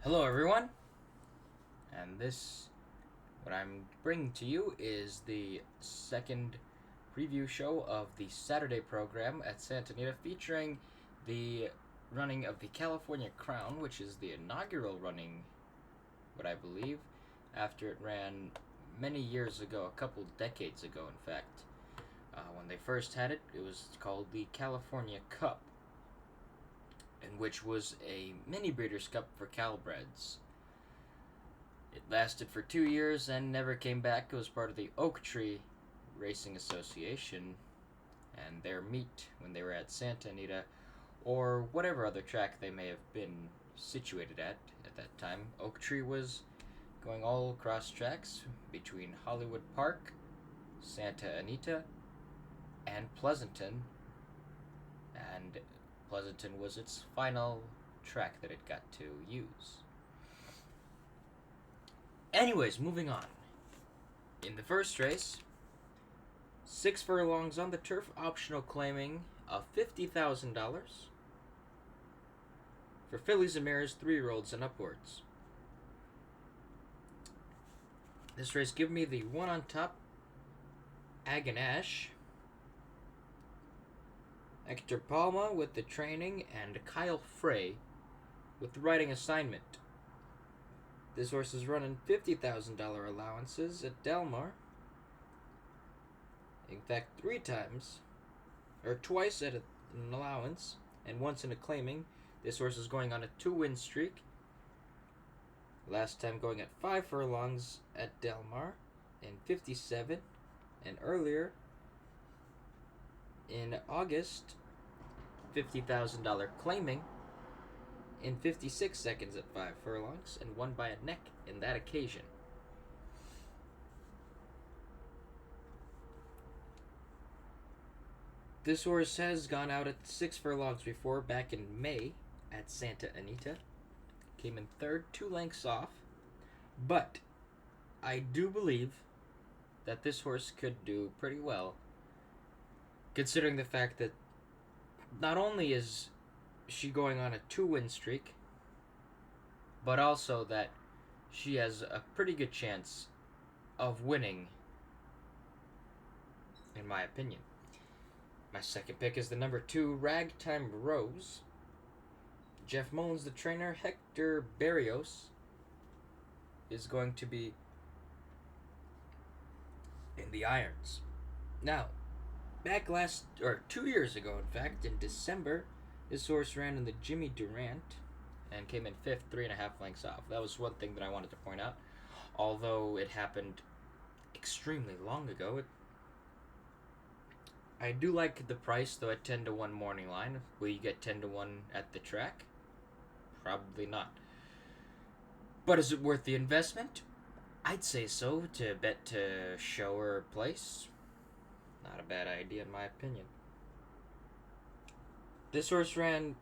Hello, everyone, and what I'm bringing to you, is the second preview show of the Saturday program at Santa Anita, featuring the running of the California Crown, which is the inaugural running, what I believe, after it ran many years ago, a couple decades ago, in fact. When they first had it, it was called the California Cup, and which was a mini Breeders' Cup for Calbreds. It lasted for 2 years and never came back. It was part of the Oak Tree Racing Association and their meet when they were at Santa Anita or whatever other track they may have been situated at that time. Oak Tree was going all across tracks between Hollywood Park, Santa Anita, and Pleasanton, and Pleasanton was its final track that it got to use. Anyways, moving on. In the first race, 6 furlongs on the turf, optional claiming of $50,000 for fillies and mares, 3-year-olds and upwards. This race give me the one on top, Aganash, Hector Palma with the training, and Kyle Frey with the riding assignment. This horse is running $50,000 allowances at Del Mar. In fact, 3 times, or twice at an allowance, and once in a claiming. This horse is going on a 2-win streak. Last time going at 5 furlongs at Del Mar in 57, and earlier in August, $50,000 claiming in 56 seconds at 5 furlongs, and won by a neck in that occasion. This horse has gone out at 6 furlongs before, back in May at Santa Anita. Came in third, 2 lengths off. But I do believe that this horse could do pretty well, considering the fact that not only is she going on a 2-win streak, but also that she has a pretty good chance of winning, in my opinion. My second pick is the number 2, Ragtime Rose. Jeff Mullins, the trainer. Hector Barrios is going to be in the irons. Now, back 2 years ago, in fact, in December, this horse ran in the Jimmy Durant and came in 5th, 3.5 lengths off. That was one thing that I wanted to point out. Although it happened extremely long ago, I do like the price, though, at 10-1 morning line. Will you get 10-1 at the track? Probably not. But is it worth the investment? I'd say so, to bet to show or place. Not a bad idea, in my opinion. This horse ran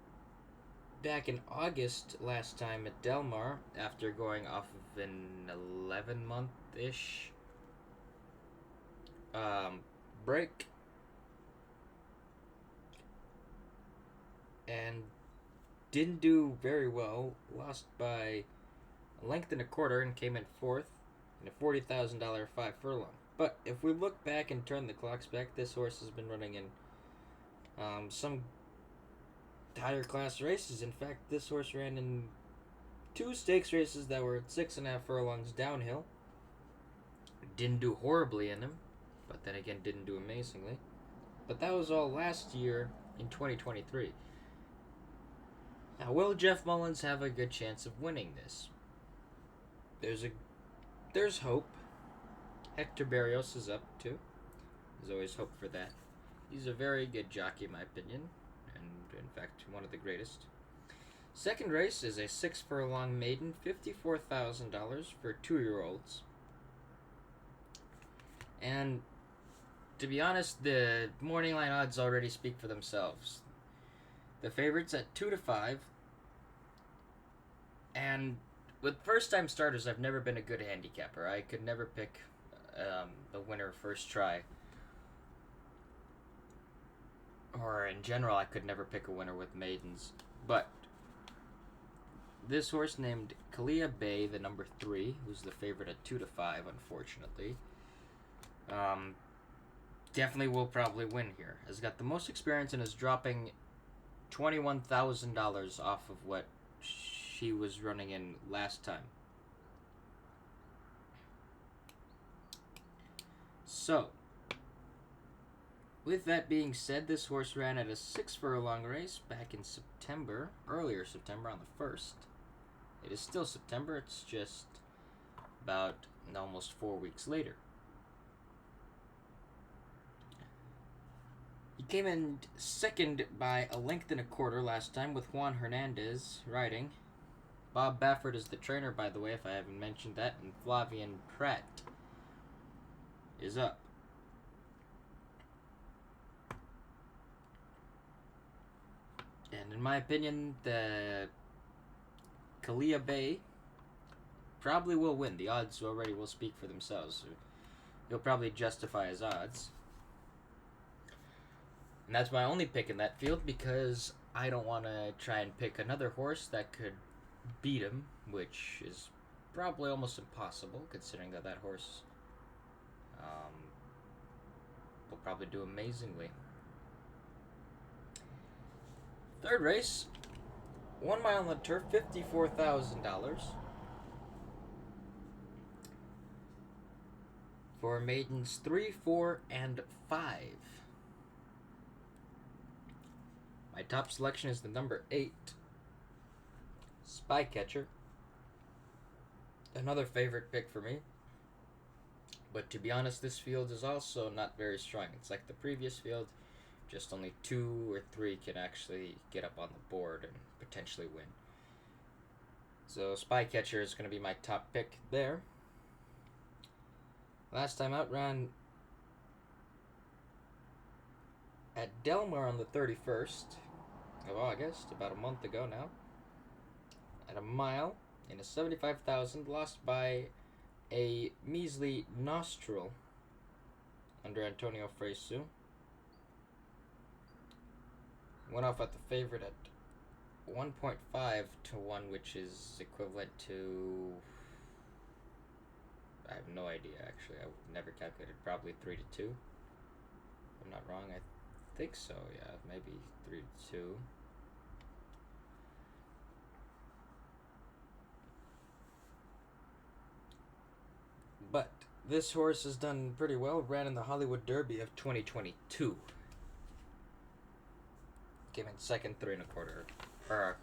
back in August last time at Del Mar after going off of an 11-month-ish break. And didn't do very well. Lost by a length and a quarter and came in 4th in a $40,000 5 furlong. But if we look back and turn the clocks back, this horse has been running in some higher class races. In fact, this horse ran in 2 stakes races that were at 6.5 furlongs downhill. Didn't do horribly in them, but then again didn't do amazingly. But that was all last year in 2023. Now, will Jeff Mullins have a good chance of winning this? There's hope. Hector Barrios is up too. There's always hope for that. He's a very good jockey, in my opinion, and in fact one of the greatest. Second race is a 6 furlong maiden, $54,000 for 2-year-olds. And to be honest, the morning line odds already speak for themselves. The favorites at 2-5. And with first-time starters, I've never been a good handicapper. I could never pick the winner first try. Or in general, I could never pick a winner with maidens. But this horse named Kalia Bay, the number 3, who's the favorite at 2-5, unfortunately. Definitely will probably win here. Has got the most experience and is dropping $21,000 off of what she was running in last time. So, with that being said, this horse ran at a 6-furlong race back in September, earlier September on the 1st. It is still September, it's just about almost 4 weeks later. He came in second by a length and a quarter last time with Juan Hernandez riding. Bob Baffert is the trainer, by the way, if I haven't mentioned that, and Flavian Pratt is up. And in my opinion, the Kalia Bay probably will win. The odds already will speak for themselves. He'll probably justify his odds. And that's my only pick in that field because I don't want to try and pick another horse that could beat him, which is probably almost impossible considering that horse will probably do amazingly. Third race, 1 mile on the turf, $54,000. For maidens 3, 4, and 5. My top selection is the number 8, Spycatcher. Another favorite pick for me. But to be honest, this field is also not very strong. It's like the previous field, just only 2 or 3 can actually get up on the board and potentially win. So Spycatcher is going to be my top pick there. Last time out ran at Delmar on the 31st of August, about a month ago now, at a mile in a 75,000, lost by a measly nostril under Antonio Fresu. Went off at the favorite at 1.5 to 1, which is equivalent to, I have no idea actually, I never calculated, probably 3 to 2. If I'm not wrong, I think so, yeah, maybe 3 to 2. But this horse has done pretty well, ran in the Hollywood Derby of 2022. Came in second, 3 1/4, or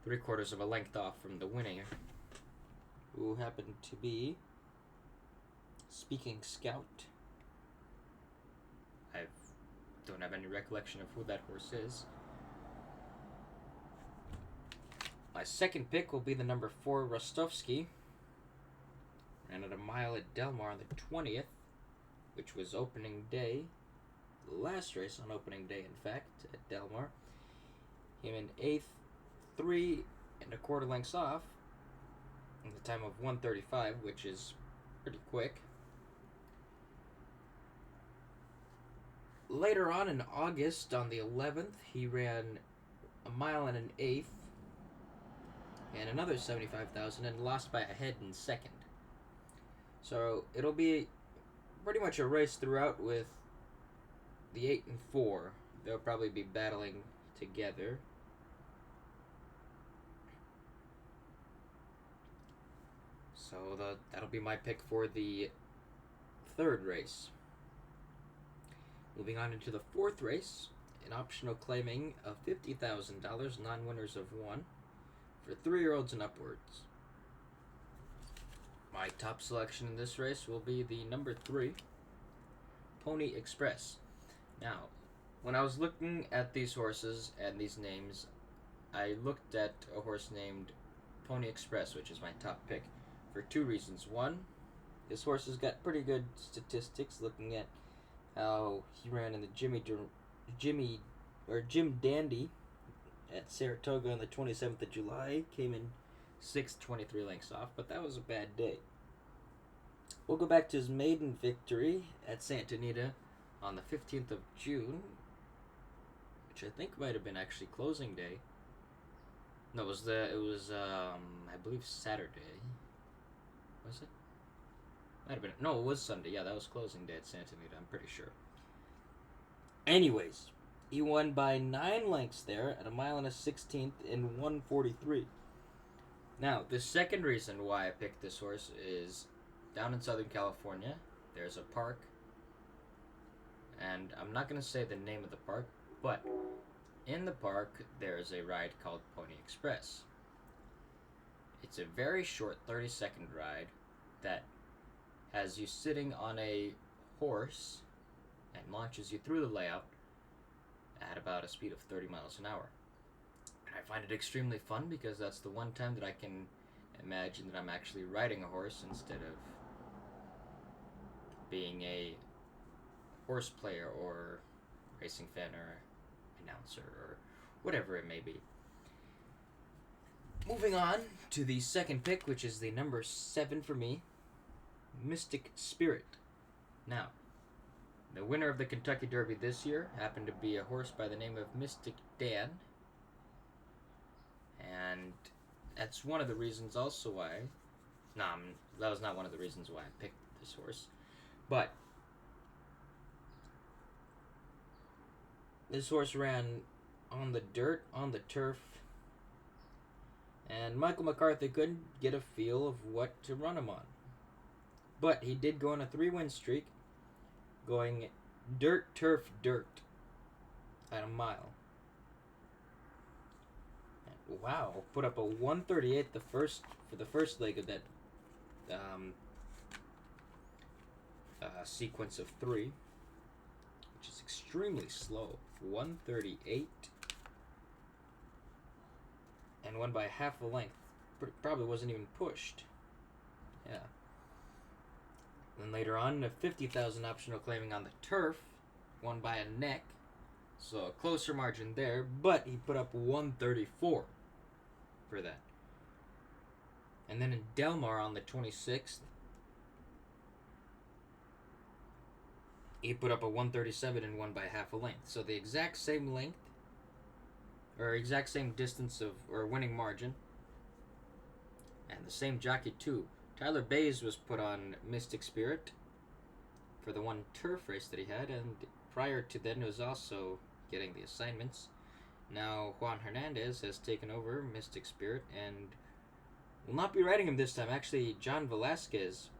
3/4 of a length off from the winner, who happened to be Speaking Scout. I don't have any recollection of who that horse is. My second pick will be the number 4, Rostovsky. Ran at a mile at Delmar on the 20th, which was opening day. The last race on opening day, in fact, at Delmar. Came in 8th, 3 1/4 lengths off, in the time of 1:35, which is pretty quick. Later on in August, on the 11th, he ran a mile and an 1/8 and another 75,000 and lost by a head in second. So it'll be pretty much a race throughout with the 8 and 4. They'll probably be battling together. So that'll be my pick for the third race. Moving on into the fourth race, an optional claiming of $50,000, non-winners of 1, for 3-year-olds and upwards. My top selection in this race will be the number 3, Pony Express. Now, when I was looking at these horses and these names, I looked at a horse named Pony Express, which is my top pick, for 2 reasons. One, this horse has got pretty good statistics, looking at how he ran in the Jim Dandy at Saratoga on the 27th of July. Came in 6th, 23 lengths off, but that was a bad day. We'll go back to his maiden victory at Santa Anita on the 15th of June, which I think might have been actually closing day. No, I believe Saturday. Was it? Might have been. No, it was Sunday. Yeah, that was closing day at Santa Anita. I'm pretty sure. Anyways, he won by 9 lengths there at a mile and a 16th in 1:43. Now, the second reason why I picked this horse is down in Southern California. There's a park, and I'm not going to say the name of the park, but in the park there's a ride called Pony Express. It's a very short 30-second ride that has you sitting on a horse and launches you through the layout at about a speed of 30 miles an hour. And I find it extremely fun because that's the one time that I can imagine that I'm actually riding a horse instead of being a horse player or racing fan or announcer or whatever it may be. Moving on to the second pick, which is the number 7 for me, Mystic Spirit. Now, the winner of the Kentucky Derby this year happened to be a horse by the name of Mystic Dan. And that's one of the reasons also why... that was not one of the reasons why I picked this horse. But this horse ran on the dirt, on the turf, and Michael McCarthy couldn't get a feel of what to run him on. But he did go on a 3-win streak, going dirt, turf, dirt at a mile. And wow, put up a 1:38 for the first leg of that sequence of 3, which is extremely slow. 1:38, and won by half a length. Probably wasn't even pushed. Yeah. Then later on, a 50,000 optional claiming on the turf, won by a neck, so a closer margin there. But he put up 134 for that. And then in Del Mar on the 26th, he put up a 137 and won by half a length. So the exact same length, or exact same distance or winning margin, and the same jockey too. Tyler Bays was put on Mystic Spirit for the one turf race that he had, and prior to then was also getting the assignments. Now Juan Hernandez has taken over Mystic Spirit and will not be riding him this time. Actually, John Velasquez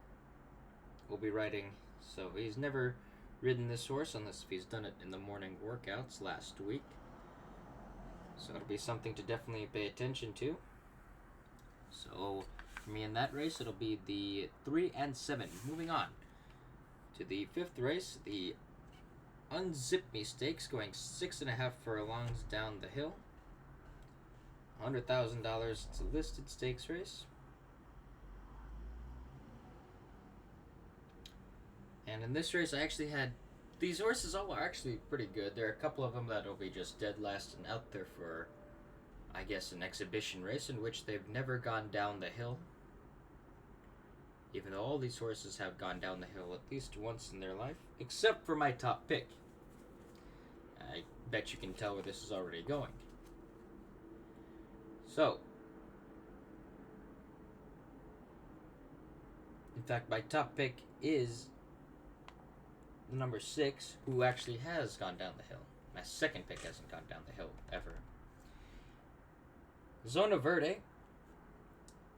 will be riding, so he's never ridden this horse unless if he's done it in the morning workouts last week. So it'll be something to definitely pay attention to. So for me in that race, it'll be the 3 and 7. Moving on to the 5th race, the Unzip Me Stakes, going 6.5 furlongs down the hill. $100,000. It's a listed stakes race. And in this race, I actually had... These horses all are actually pretty good. There are a couple of them that will be just dead last and out there for, I guess, an exhibition race in which they've never gone down the hill. Even though all these horses have gone down the hill at least once in their life. Except for my top pick. I bet you can tell where this is already going. So, in fact, my top pick is the number 6, who actually has gone down the hill. My second pick hasn't gone down the hill ever. Zona Verde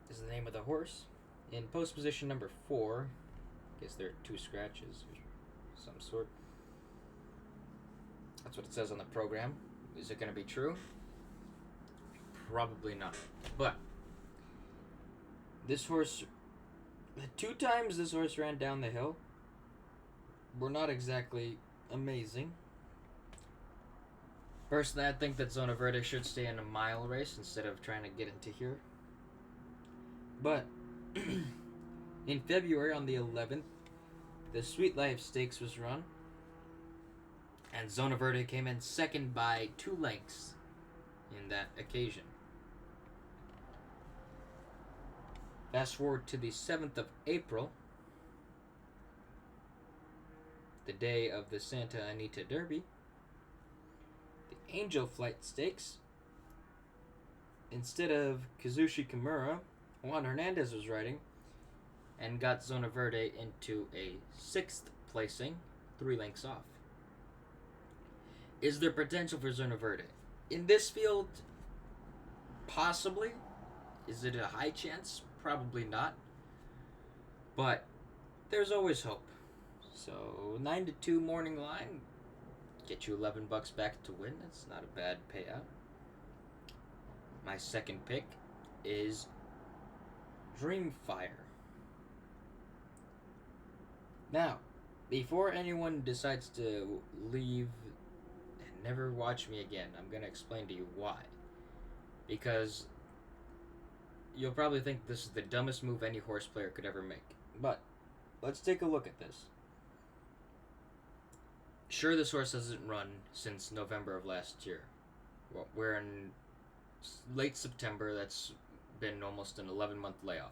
is the name of the horse. In post position number 4, I guess there are 2 scratches of some sort. That's what it says on the program. Is it going to be true? Probably not. But this horse, the 2 times this horse ran down the hill, were not exactly amazing. Personally, I think that Zona Verde should stay in a mile race instead of trying to get into here. But in February on the 11th, the Sweet Life Stakes was run, and Zona Verde came in second by 2 lengths in that occasion. Fast forward to the 7th of April, the day of the Santa Anita Derby. The Angel Flight Stakes instead of Kazushi Kimura, Juan Hernandez was riding and got Zona Verde into a 6th placing, 3 lengths off. Is there potential for Zona Verde? In this field, possibly. Is it a high chance? Probably not. But there's always hope. So 9-2 morning line, get you $11 back to win. That's not a bad payout. My second pick is Dreamfire. Now, before anyone decides to leave and never watch me again, I'm going to explain to you why. Because you'll probably think this is the dumbest move any horse player could ever make. But let's take a look at this. Sure, this horse hasn't run since November of last year. Well, we're in late September. That's been almost an 11-month layoff.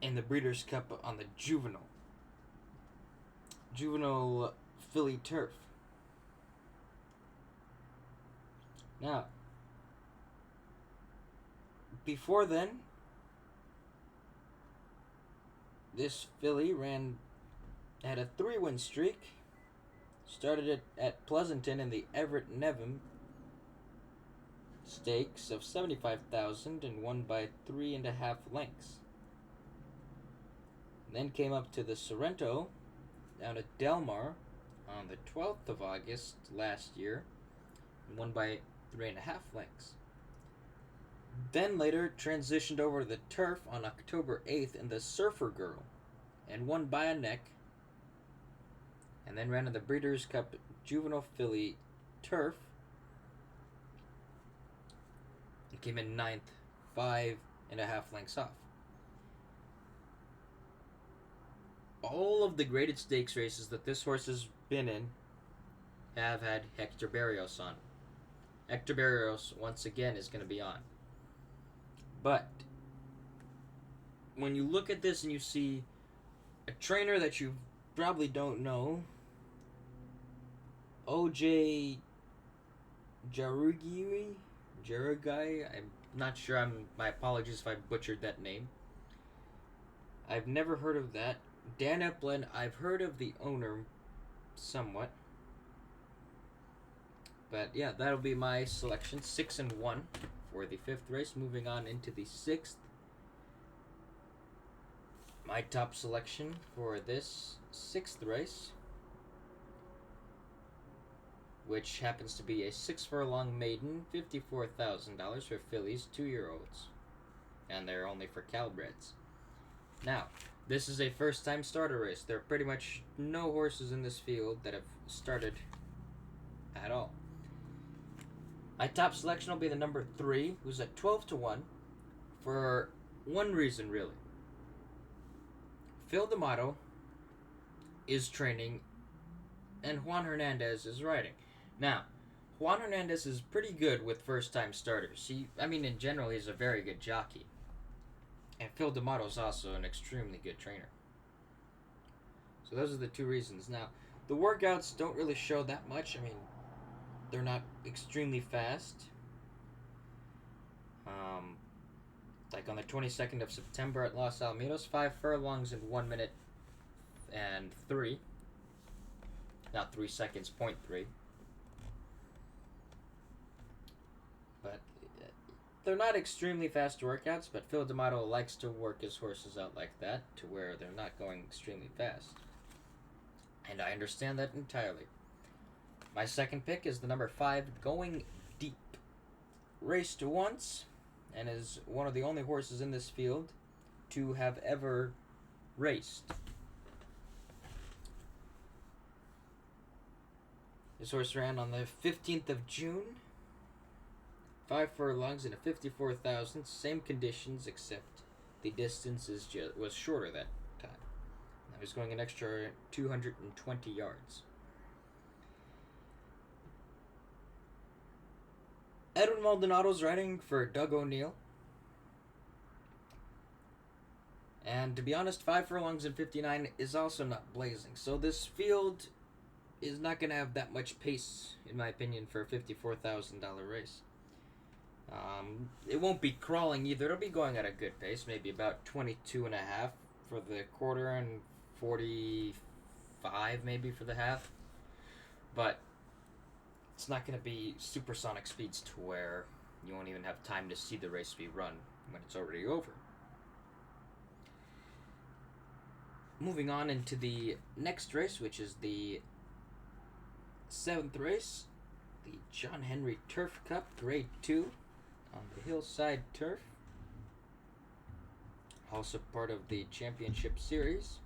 In the Breeders' Cup on the juvenile filly turf. Now, before then, this filly had a 3-win streak. Started it at Pleasanton in the Everett Nevin Stakes of $75,000 and won by 3.5 lengths. Then came up to the Sorrento down at Del Mar on the 12th of August last year and won by 3.5 lengths. Then later transitioned over to the turf on October 8th in the Surfer Girl and won by a neck. And then ran in the Breeders' Cup Juvenile Filly Turf and came in 9th, 5.5 lengths off. All of the graded stakes races that this horse has been in have had Hector Berrios on. Hector Berrios, once again, is going to be on. But when you look at this and you see a trainer that you probably don't know, OJ Jarugai, I'm not sure. My apologies if I butchered that name. I've never heard of that. Dan Eplin, I've heard of the owner somewhat. But yeah, that'll be my selection. 6-1 for the 5th race. Moving on into the 6th. My top selection for this 6th race, which happens to be a 6-furlong maiden, $54,000 for fillies, 2-year-olds. And they're only for Calbreds. Now, this is a first-time starter race. There are pretty much no horses in this field that have started at all. My top selection will be the number 3, who's at 12-1, for one reason, really. Phil D'Amato is training, and Juan Hernandez is riding. Now, Juan Hernandez is pretty good with first-time starters. In general, he's a very good jockey. And Phil D'Amato is also an extremely good trainer. So those are the two reasons. Now, the workouts don't really show that much. They're not extremely fast. Like on the 22nd of September at Los Alamitos, 5 furlongs in 1 minute and 3. Not 3 seconds, 0.3. But they're not extremely fast workouts, but Phil D'Amato likes to work his horses out like that, to where they're not going extremely fast. And I understand that entirely. My second pick is the number 5, Going Deep. Raced once, and is one of the only horses in this field to have ever raced. This horse ran on the 15th of June. 5 furlongs and a 54,000. Same conditions, except the distance was shorter that time. I was going an extra 220 yards. Edwin Maldonado's riding for Doug O'Neill. And to be honest, 5 furlongs and 59 is also not blazing. So this field is not going to have that much pace, in my opinion, for a $54,000 race. It won't be crawling either. It'll be going at a good pace, maybe about 22 and a half for the quarter and 45 maybe for the half. But it's not going to be supersonic speeds to where you won't even have time to see the race be run when it's already over. Moving on into the next race, which is the 7th race, the John Henry Turf Cup Grade 2 on the Hillside Turf. Also part of the Championship Series.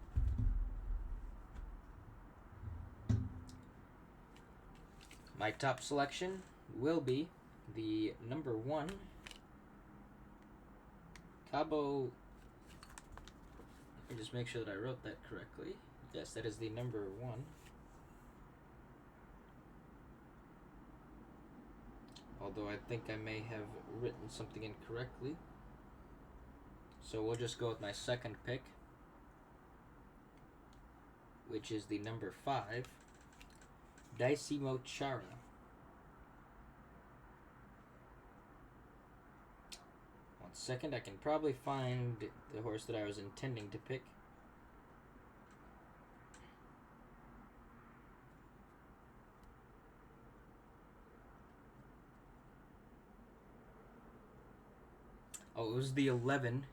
My top selection will be the number 1 Cabo. Let me just make sure that I wrote that correctly. Yes, that is the number 1. Although I think I may have written something incorrectly. So we'll just go with my second pick, which is the number 5, Daisimo Chara. One second, I can probably find the horse that I was intending to pick. Oh, it was the 11.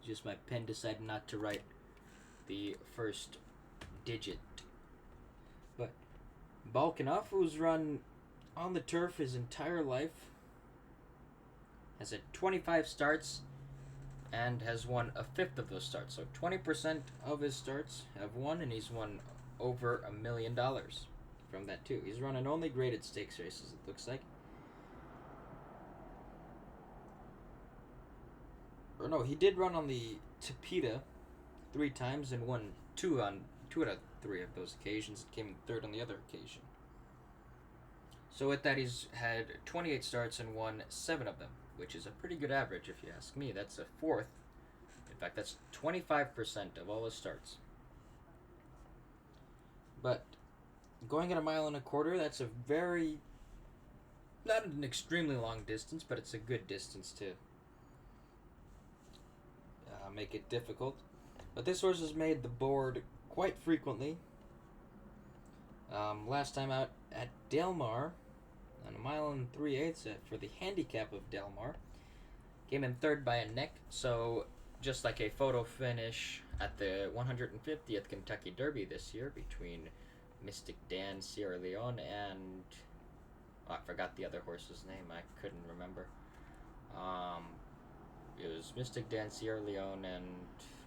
Just my pen decided not to write the first digit. But Balkanov, who's run on the turf his entire life, has had 25 starts and has won a fifth of those starts. So 20% of his starts have won, and he's won over $1 million from that too. He's run in only graded stakes races, it looks like. Or no, he did run on the Tapeta 3 times and won 2 out of 3 of those occasions. It came third on the other occasion. So with that, he's had 28 starts and won 7 of them, which is a pretty good average if you ask me. That's a fourth. In fact, that's 25% of all his starts. But going at 1.25 miles, that's a very, not an extremely long distance, but it's a good distance to make it difficult. But this horse has made the board quite frequently. Last time out at Del Mar, on 1 3/8 for the handicap of Del Mar, came in third by a neck. So just like a photo finish at the 150th Kentucky Derby this year between Mystic Dan Sierra Leone and I forgot the other horse's name. I couldn't remember. It was Mystic Dan Sierra Leone and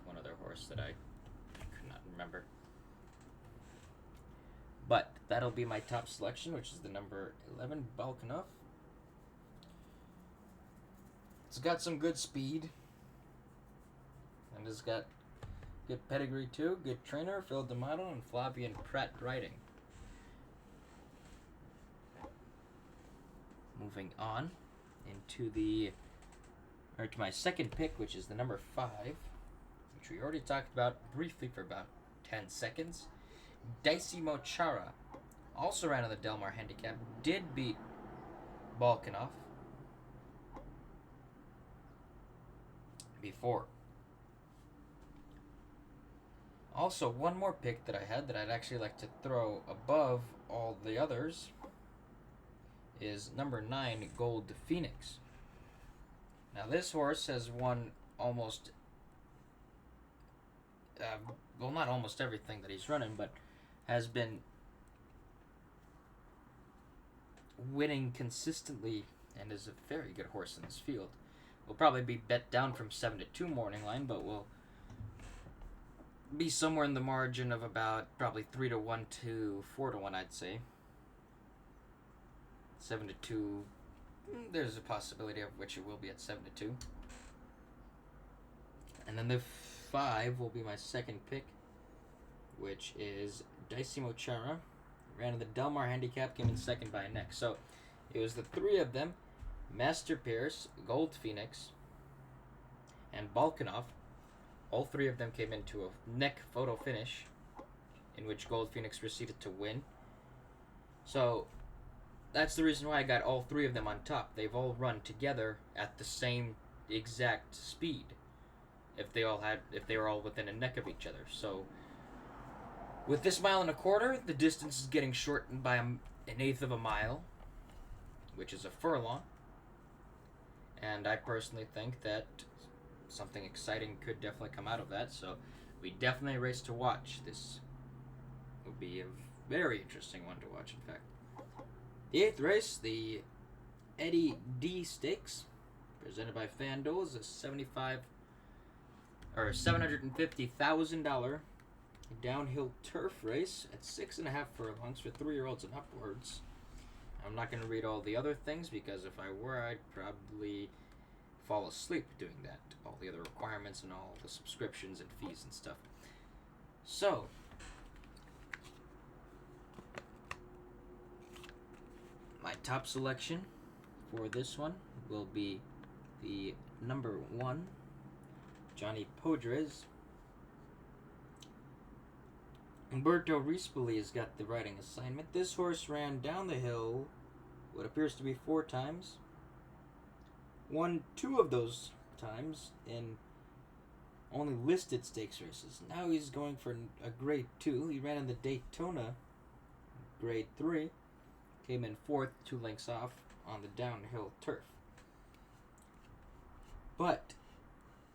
one other horse that I could not remember. But that'll be my top selection, which is the number 11, Balkanov. It's got some good speed. And it's got good pedigree too. Good trainer, Phil D'Amato and Flavian Pratt riding. Moving on into to my second pick, which is the number 5, which we already talked about briefly for about 10 seconds. Daisimo Chara also ran on the Del Mar handicap, did beat Balkanov before. Also, one more pick that I had that I'd actually like to throw above all the others is number 9, Gold Phoenix. Now this horse has won almost, well, not almost everything that he's running, but has been winning consistently and is a very good horse in this field. Will probably be bet down from 7-2 morning line, but will be somewhere in the margin of about probably 3-1 to 4-1, I'd say. 7-2. There's a possibility of which it will be at 7-2. And then the 5 will be my second pick, which is Daisimo Chara. Ran in the Del Mar handicap, came in second by a neck. So it was the 3 of them, Master Pierce, Gold Phoenix, and Balkanov. All 3 of them came into a neck photo finish, in which Gold Phoenix proceeded to win. So that's the reason why I got all three of them on top. They've all run together at the same exact speed. If they were all within a neck of each other. So with this 1.25 miles, the distance is getting shortened by an eighth of a mile, which is a furlong. And I personally think that something exciting could definitely come out of that. So we definitely race to watch. This will be a very interesting one to watch, in fact. The 8th race, the Eddie D Stakes, presented by FanDuel, is a $750,000 downhill turf race at 6.5 furlongs for 3-year-olds and upwards. I'm not going to read all the other things because if I were, I'd probably fall asleep doing that. All the other requirements and all the subscriptions and fees and stuff. So, my top selection for this one will be the number 1, Johnny Podres. Umberto Rispoli has got the riding assignment. This horse ran down the hill what appears to be 4 times. Won 2 of those times in only listed stakes races. Now he's going for a grade 2. He ran in the Daytona grade 3. Came in 4th, 2 lengths off on the downhill turf. But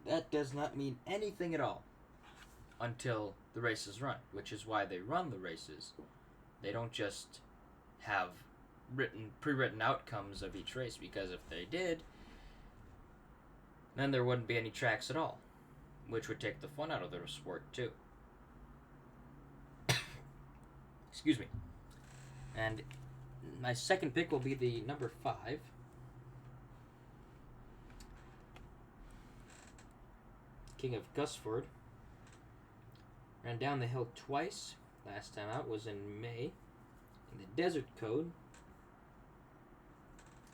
that does not mean anything at all until the race is run, which is why they run the races. They don't just have pre-written outcomes of each race, because if they did, then there wouldn't be any tracks at all, which would take the fun out of the sport too. Excuse me. And my second pick will be the number 5, King of Gusford. Ran down the hill twice. Last time out was in May in the Desert Code,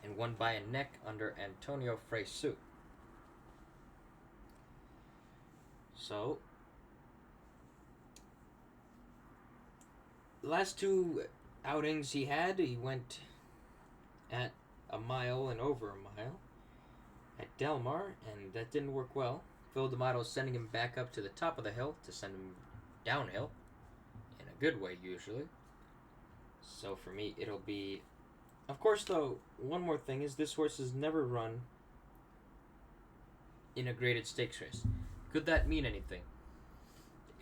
and won by a neck under Antonio Fresu. So, the last 2 outings he went at a mile and over a mile at Del Mar, and that didn't work well. Phil D'Amato sending him back up to the top of the hill to send him downhill, in a good way usually. So for me, it'll be... Of course, though, one more thing is this horse has never run in a graded stakes race. Could that mean anything?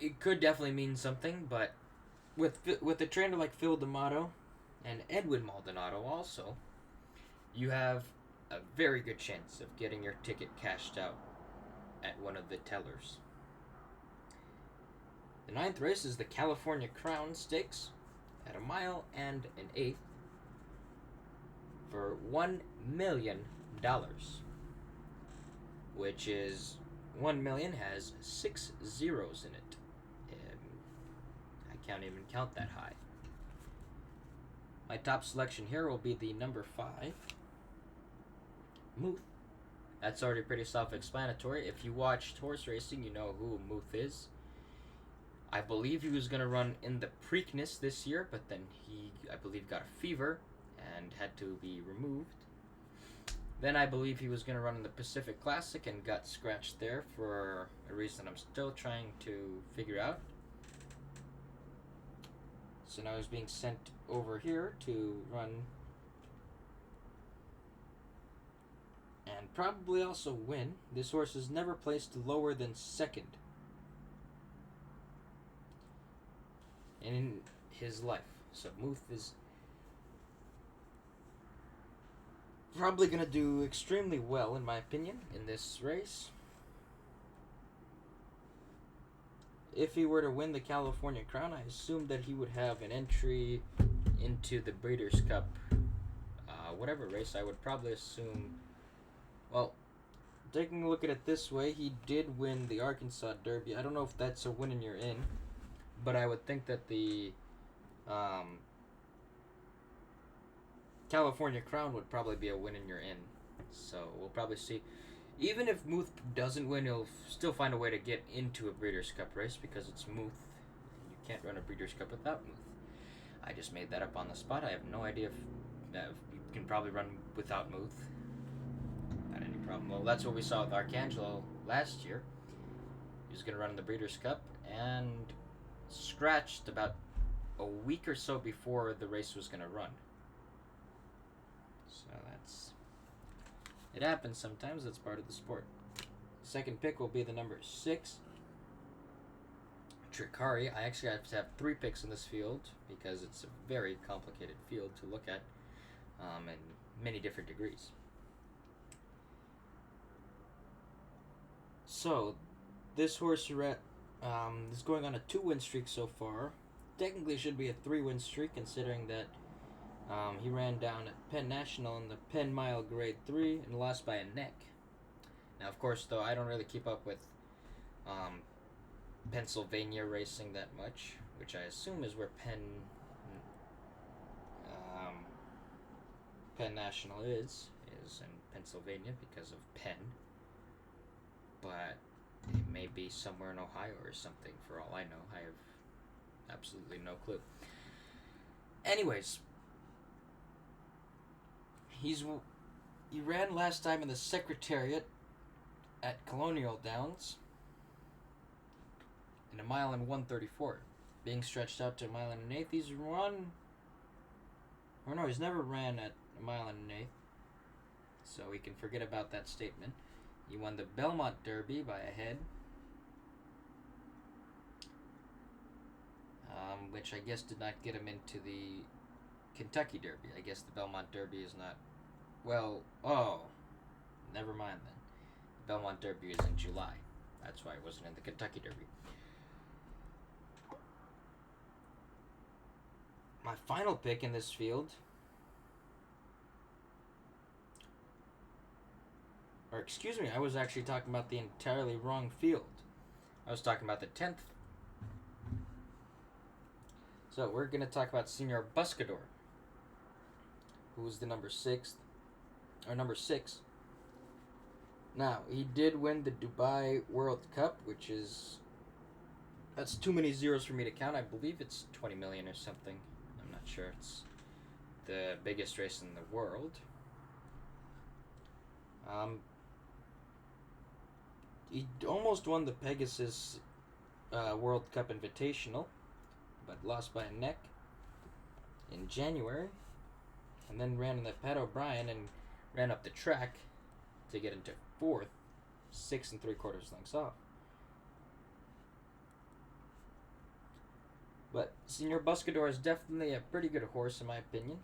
It could definitely mean something, but with a trainer like Phil D'Amato and Edwin Maldonado also, you have a very good chance of getting your ticket cashed out at one of the tellers. The 9th race is the California Crown Stakes at a mile and an eighth for $1 million, which is 1 million has 6 zeros in it. I can't even count that high. My top selection here will be the number 5, Muth. That's already pretty self-explanatory. If you watched horse racing, you know who Muth is. I believe he was going to run in the Preakness this year, but then he, I believe, got a fever and had to be removed. Then I believe he was going to run in the Pacific Classic and got scratched there for a reason I'm still trying to figure out. So now he's being sent over here to run and probably also win. This horse is never placed lower than 2nd in his life. So Muth is probably going to do extremely well, in my opinion, in this race. If he were to win the California Crown, I assume that he would have an entry into the Breeders' Cup. Whatever race, I would probably assume... Well, taking a look at it this way, he did win the Arkansas Derby. I don't know if that's a win and you're in, but I would think that the California Crown would probably be a win and you're in. So we'll probably see. Even if Muth doesn't win, he'll still find a way to get into a Breeders' Cup race because it's Muth. You can't run a Breeders' Cup without Muth. I just made that up on the spot. I have no idea if you can probably run without Muth. Not any problem. Well, that's what we saw with Arcangelo last year. He was going to run in the Breeders' Cup and scratched about a week or so before the race was going to run. So that's... It happens sometimes. That's part of the sport. Second pick will be the number 6. Krikorian. I actually have to have 3 picks in this field because it's a very complicated field to look at in many different degrees. So, this horse is going on a 2-win streak so far. Technically should be a 3-win streak considering that he ran down at Penn National in the Penn Mile Grade 3 and lost by a neck. Now, of course, though, I don't really keep up with Pennsylvania racing that much, which I assume is where Penn National is in Pennsylvania because of Penn. But it may be somewhere in Ohio or something, for all I know. I have absolutely no clue. Anyways, he ran last time in the Secretariat at Colonial Downs in 1 mile and 1:34, being stretched out to 1 mile and 1/8. He's never ran at 1 mile and 1/8, so we can forget about that statement. He won the Belmont Derby by a head, which I guess did not get him into the Kentucky Derby. I guess the Belmont Derby is not... Well, never mind then. The Belmont Derby is in July. That's why it wasn't in the Kentucky Derby. My final pick in this field... Or excuse me, I was actually talking about the entirely wrong field. I was talking about the 10th. So we're going to talk about Senior Buscador, who was the number 6. Now, he did win the Dubai World Cup, which is... That's too many zeros for me to count. I believe it's 20 million or something. I'm not sure. It's the biggest race in the world. He almost won the Pegasus World Cup Invitational, but lost by a neck in January, and then ran in the Pat O'Brien and ran up the track to get into 4th, 6 3/4 lengths off. But Senior Buscador is definitely a pretty good horse in my opinion,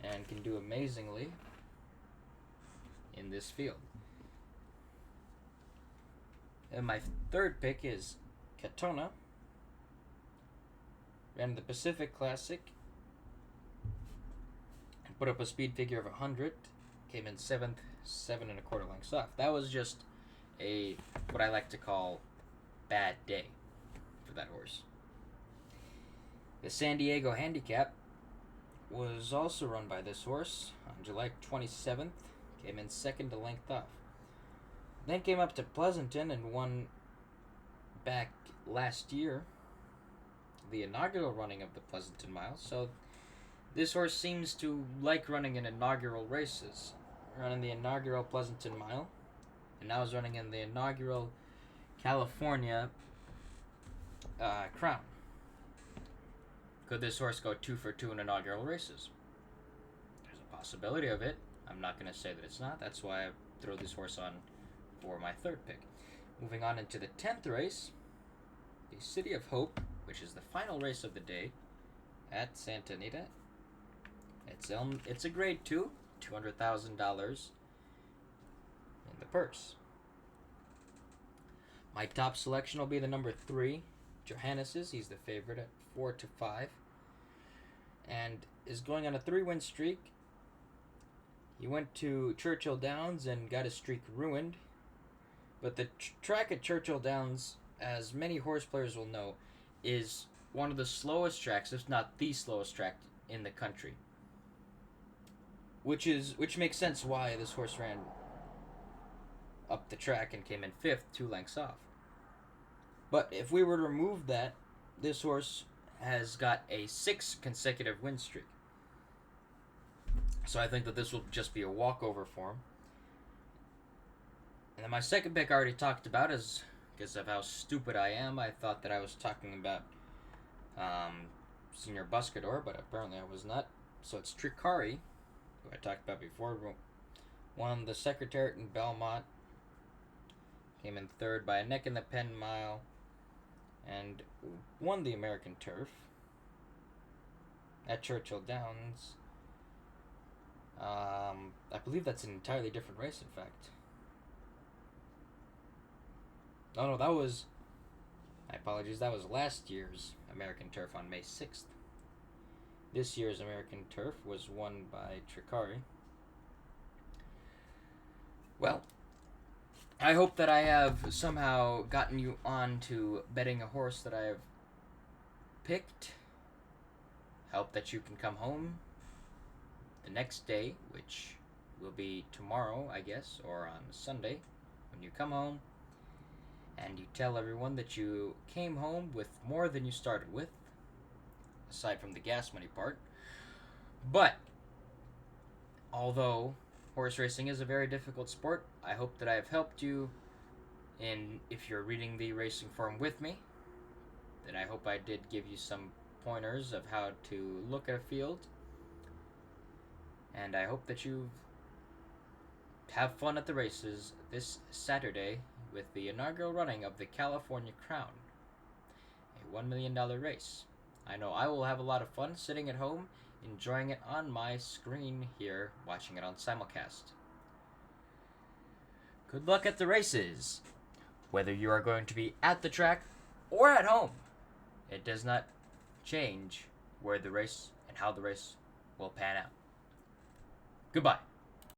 and can do amazingly in this field. And my third pick is Katona. Ran the Pacific Classic and put up a speed figure of 100. Came in 7th, 7 1/4 lengths off. That was just what I like to call bad day for that horse. The San Diego Handicap was also run by this horse on July 27th. Came in 2nd a length off. Then came up to Pleasanton and won back last year the inaugural running of the Pleasanton Mile. So this horse seems to like running in inaugural races. Running the inaugural Pleasanton Mile, and now is running in the inaugural California Crown. Could this horse go 2 for 2 in inaugural races? There's a possibility of it. I'm not going to say that it's not. That's why I throw this horse on for my third pick. Moving on into the 10th race, the City of Hope, which is the final race of the day at Santa Anita. It's a grade 2, $200,000 in the purse. My top selection will be the number 3, Johannes's. He's the favorite at 4-5, and is going on a 3-win streak. He went to Churchill Downs and got his streak ruined. But the track at Churchill Downs, as many horse players will know, is one of the slowest tracks, if not the slowest track in the country. Which makes sense why this horse ran up the track and came in 5th, 2 lengths off. But if we were to remove that, this horse has got a 6 consecutive win streak. So I think that this will just be a walkover for him. And then my second pick I already talked about is, because of how stupid I am, I thought that I was talking about Senior Buscador, but apparently I was not. So it's Krikorian, who I talked about before, won the Secretariat in Belmont, came in third by a neck in the Penn Mile, and won the American Turf at Churchill Downs. I believe that's an entirely different race, in fact. Oh no, that was... My apologies, that was last year's American Turf on May 6th. This year's American Turf was won by Krikorian. Well, I hope that I have somehow gotten you on to betting a horse that I have picked. Hope that you can come home the next day, which will be tomorrow, I guess, or on Sunday, when you come home, and you tell everyone that you came home with more than you started with, aside from the gas money part. But, although horse racing is a very difficult sport, I hope that I have helped you in, if you're reading the racing form with me, then I hope I did give you some pointers of how to look at a field. And I hope that you have fun at the races this Saturday with the inaugural running of the California Crown, a $1 million race. I know I will have a lot of fun sitting at home, enjoying it on my screen here, watching it on simulcast. Good luck at the races. Whether you are going to be at the track or at home, it does not change where the race and how the race will pan out. Goodbye.